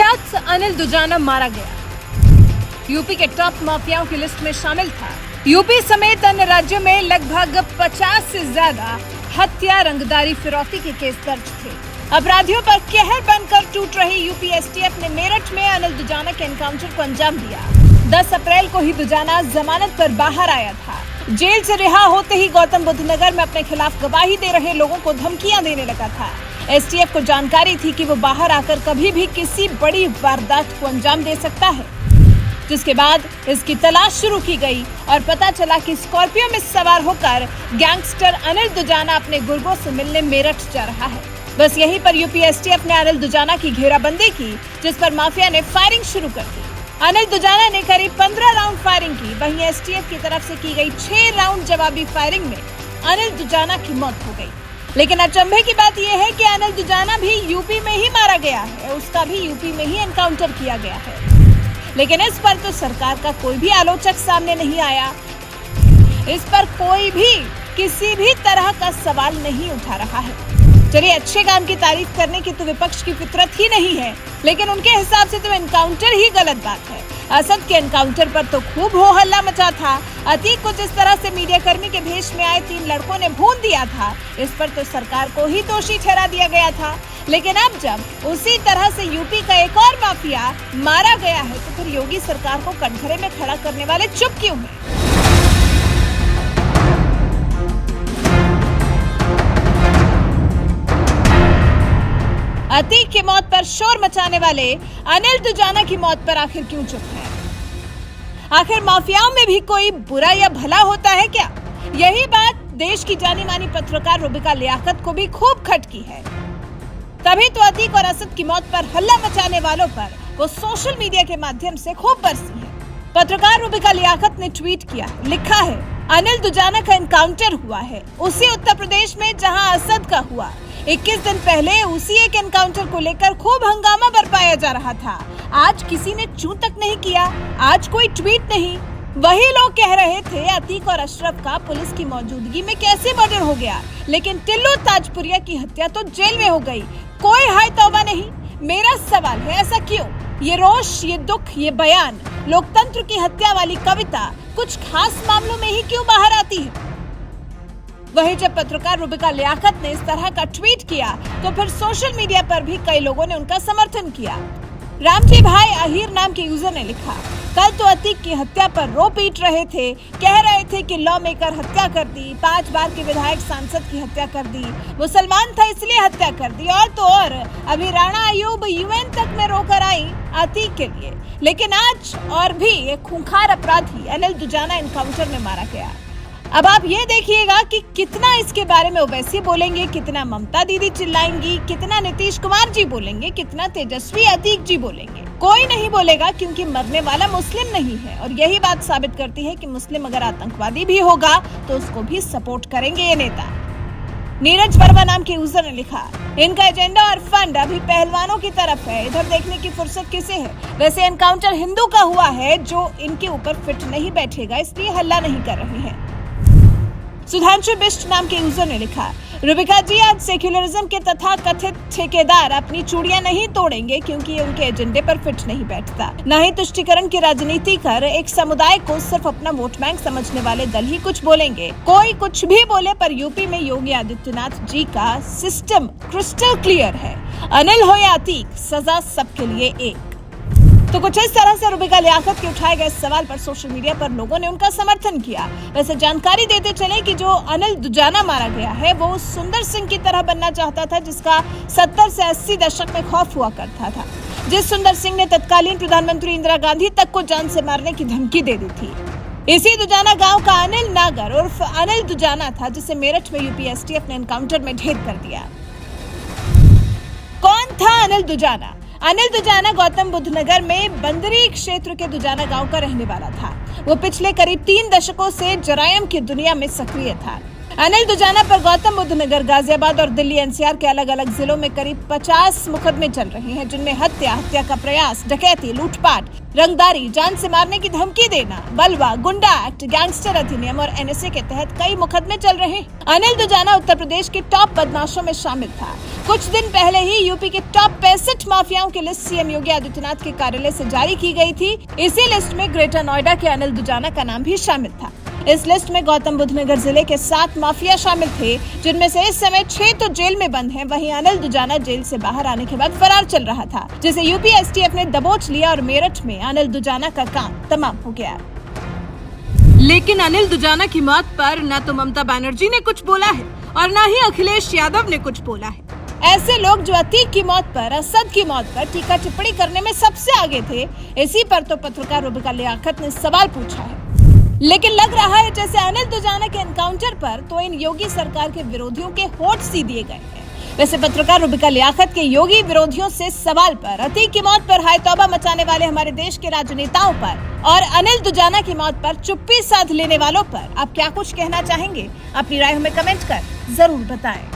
कुख्यात अनिल दुजाना मारा गया। यूपी के टॉप माफियाओं की लिस्ट में शामिल था। यूपी समेत अन्य राज्यों में लगभग 50 से ज्यादा हत्या, रंगदारी, फिरौती के केस दर्ज थे। अपराधियों पर कहर बनकर टूट रही यूपी एसटीएफ ने मेरठ में अनिल दुजाना के एनकाउंटर को अंजाम दिया। 10 अप्रैल को ही दुजाना जमानत पर बाहर आया था। जेल से रिहा होते ही गौतम बुद्ध नगर में अपने खिलाफ गवाही दे रहे लोगों को धमकियां देने लगा था। एसटीएफ को जानकारी थी कि वो बाहर आकर कभी भी किसी बड़ी वारदात को अंजाम दे सकता है, जिसके बाद इसकी तलाश शुरू की गई और पता चला कि स्कॉर्पियो में सवार होकर गैंगस्टर अनिल दुजाना अपने गुर्गों से मिलने मेरठ जा रहा है। बस यहीं पर यूपी एसटीएफ ने अनिल दुजाना की घेराबंदी की, जिस पर माफिया ने फायरिंग शुरू कर दी। अनिल दुजाना ने करीब 15 राउंड फायरिंग की। वहीं एसटीएफ की तरफ से की गई 6 राउंड जवाबी फायरिंग में अनिल दुजाना की मौत हो गई। लेकिन अचंभे की बात यह है कि अनिल दुजाना भी यूपी में ही मारा गया है, उसका भी यूपी में ही एनकाउंटर किया गया है। लेकिन इस पर तो सरकार का कोई भी आलोचक सामने नहीं आया। इस पर कोई भी किसी भी तरह का सवाल नहीं उठा रहा है। चलिए, अच्छे काम की तारीफ करने की तो विपक्ष की फितरत ही नहीं है, लेकिन उनके हिसाब से तो एनकाउंटर ही गलत बात है। असद के एनकाउंटर पर तो खूब हो हल्ला मचा था। अतीक को जिस तरह से मीडिया कर्मी के भेष में आए 3 लड़कों ने भून दिया था, इस पर तो सरकार को ही दोषी ठहरा दिया गया था। लेकिन अब जब उसी तरह से यूपी का एक और माफिया मारा गया है, तो फिर योगी सरकार को कटघरे में खड़ा करने वाले चुप क्यों हैं? अतीक की मौत पर शोर मचाने वाले अनिल दुजाना की मौत पर आखिर क्यों चुप है? आखिर माफियाओं में भी कोई बुरा या भला होता है क्या? यही बात देश की जानी मानी पत्रकार रुबिका लियाकत को भी खूब खटकी है। तभी तो अतीक और असद की मौत पर हल्ला मचाने वालों पर वो सोशल मीडिया के माध्यम से खूब बरसी है। पत्रकार रुबिका लियाकत ने ट्वीट किया, लिखा है, अनिल दुजाना का एनकाउंटर हुआ है उसी उत्तर प्रदेश में जहां असद का हुआ। 21 दिन पहले उसी एक एनकाउंटर को लेकर खूब हंगामा बरपाया जा रहा था। आज किसी ने चू तक नहीं किया, आज कोई ट्वीट नहीं। वही लोग कह रहे थे अतीक और अशरफ का पुलिस की मौजूदगी में कैसे मर्डर हो गया, लेकिन टिल्लू ताजपुरिया की हत्या तो जेल में हो गई, कोई हाय तौबा नहीं। मेरा सवाल है, ऐसा क्यों? ये रोष, ये दुख, ये बयान, लोकतंत्र की हत्या वाली कविता कुछ खास मामलों में ही क्यों बाहर आती है? वहीं जब पत्रकार रुबिका लियाकत ने इस तरह का ट्वीट किया, तो फिर सोशल मीडिया पर भी कई लोगों ने उनका समर्थन किया। रामजी भाई अहीर नाम के यूजर ने लिखा, कल तो अतीक की हत्या पर रो पीट रहे थे, कह रहे थे कि लॉ मेकर हत्या कर दी, 5 बार के विधायक सांसद की हत्या कर दी, मुसलमान था इसलिए हत्या कर दी, और तो और अभी राणा अयूब यूएन तक में रोकर आई अतीक के लिए। लेकिन आज और भी एक खूंखार अपराधी अनिल दुजाना एनकाउंटर में मारा गया। अब आप ये देखिएगा कि कितना इसके बारे में ओवैसी बोलेंगे, कितना ममता दीदी चिल्लाएंगी, कितना नीतीश कुमार जी बोलेंगे, कितना तेजस्वी अतीक जी बोलेंगे। कोई नहीं बोलेगा, क्योंकि मरने वाला मुस्लिम नहीं है। और यही बात साबित करती है कि मुस्लिम अगर आतंकवादी भी होगा तो उसको भी सपोर्ट करेंगे ये नेता। नीरज वर्मा नाम के यूजर ने लिखा, इनका एजेंडा और फंड अभी पहलवानों की तरफ है, इधर देखने की फुर्सत किसे है? वैसे एनकाउंटर हिंदू का हुआ है जो इनके ऊपर फिट नहीं बैठेगा, इसलिए हल्ला नहीं कर रहे हैं। सुधांशु बिष्ट नाम के यूजर ने लिखा, रुबिका जी, आज सेक्युलरिज्म के तथा कथित ठेकेदार अपनी चूड़ियां नहीं तोड़ेंगे, क्योंकि ये उनके एजेंडे पर फिट नहीं बैठता। न ही तुष्टीकरण की राजनीति कर एक समुदाय को सिर्फ अपना वोट बैंक समझने वाले दल ही कुछ बोलेंगे। कोई कुछ भी बोले, पर यूपी में योगी आदित्यनाथ जी का सिस्टम क्रिस्टल क्लियर है। अनिल हो या अतीक, सजा सबके लिए एक। तो कुछ इस तरह से रुबिका लियाकत के उठाए गए सवाल पर सोशल मीडिया पर लोगों ने उनका समर्थन किया। वैसे जानकारी देते चले कि जो अनिल दुजाना मारा गया है, वो सुंदर सिंह की तरह बनना चाहता था, जिसका 70 से 80 दशक में खौफ हुआ करता था। जिस सुंदर सिंह ने तत्कालीन प्रधानमंत्री इंदिरा गांधी तक को जान से मारने की धमकी दे दी थी। इसी दुजाना गांव का अनिल नागर उर्फ अनिल दुजाना था, जिसे मेरठ में यूपी एसटीएफ ने एनकाउंटर में ढेर कर दिया। कौन था अनिल दुजाना? अनिल दुजाना गौतम बुद्ध नगर में बंदरी क्षेत्र के दुजाना गांव का रहने वाला था। वो पिछले करीब 3 दशकों से जरायम की दुनिया में सक्रिय था। अनिल दुजाना पर गौतम बुद्ध नगर, गाजियाबाद और दिल्ली एनसीआर के अलग अलग जिलों में करीब 50 मुकदमे चल रहे हैं, जिनमें हत्या का प्रयास, डकैती, लूटपाट, रंगदारी, जान से मारने की धमकी देना, बलवा, गुंडा एक्ट, गैंगस्टर अधिनियम और एनएसए के तहत कई मुकदमे चल रहे हैं। अनिल दुजाना उत्तर प्रदेश के टॉप बदमाशों में शामिल था। कुछ दिन पहले ही यूपी के टॉप 65 माफियाओं की लिस्ट सीएम योगी आदित्यनाथ के कार्यालय से जारी की गई थी। इसी लिस्ट में ग्रेटर नोएडा के अनिल दुजाना का नाम भी शामिल था। इस लिस्ट में गौतम बुद्ध नगर जिले के 7 माफिया शामिल थे, जिनमें से इस समय 6 तो जेल में बंद हैं। वहीं अनिल दुजाना जेल से बाहर आने के बाद फरार चल रहा था, जिसे यूपी एसटीएफ ने दबोच लिया और मेरठ में अनिल दुजाना का काम तमाम हो गया। लेकिन अनिल दुजाना की मौत पर न तो ममता बनर्जी ने कुछ बोला है और न ही अखिलेश यादव ने कुछ बोला है। ऐसे लोग जो अतीक की मौत पर, असद की मौत पर टीका टिप्पणी करने में सबसे आगे थे, इसी पर तो पत्रकार रुबिका लियाकत ने सवाल पूछा है। लेकिन लग रहा है जैसे अनिल दुजाना के एनकाउंटर पर तो इन योगी सरकार के विरोधियों के होठ सी दिए गए हैं। वैसे पत्रकार रुबिका लियाकत के योगी विरोधियों से सवाल पर, अतीक की मौत पर हाय तौबा मचाने वाले हमारे देश के राजनेताओं पर और अनिल दुजाना की मौत पर चुप्पी साध लेने वालों पर आप क्या कुछ कहना चाहेंगे? अपनी राय हमें कमेंट कर जरूर बताएं।